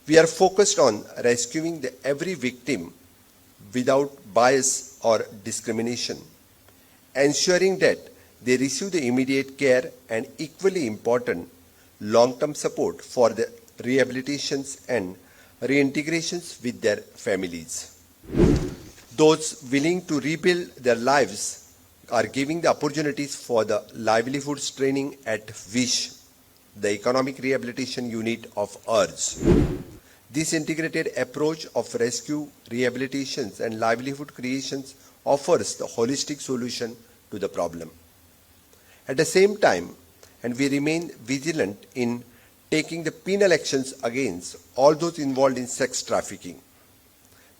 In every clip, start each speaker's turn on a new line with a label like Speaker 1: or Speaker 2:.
Speaker 1: We are focused on rescuing every victim without bias or discrimination, ensuring that they receive the immediate care and, equally important, long-term support for the rehabilitations and reintegrations with their families. Those willing to rebuild their lives are giving the opportunities for the livelihoods training at WISH, the Economic Rehabilitation Unit of URGE. This integrated approach of rescue, rehabilitations and livelihood creations offers the holistic solution to the problem. At the same time, and we remain vigilant in taking the penal actions against all those involved in sex trafficking,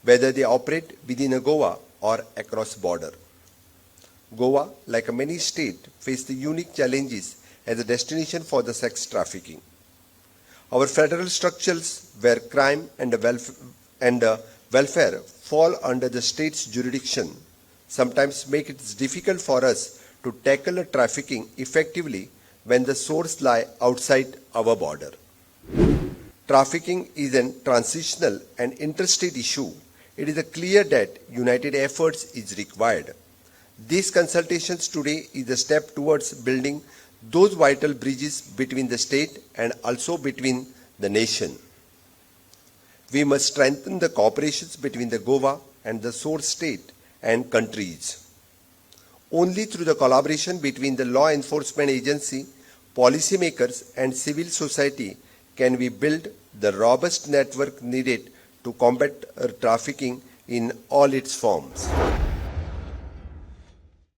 Speaker 1: whether they operate within a Goa or across border. Goa, like many states, face the unique challenges as a destination for the sex trafficking. Our federal structures where crime and welfare fall under the state's jurisdiction sometimes make it difficult for us to tackle trafficking effectively when the source lies outside our border. Trafficking is a transitional and interstate issue. It is clear that united efforts is required. These consultations today is a step towards building those vital bridges between the state and also between the nation. We must strengthen the cooperations between the Goa and the source state and countries. Only through the collaboration between the law enforcement agency, policymakers and civil society can we build the robust network needed to combat trafficking in all its forms.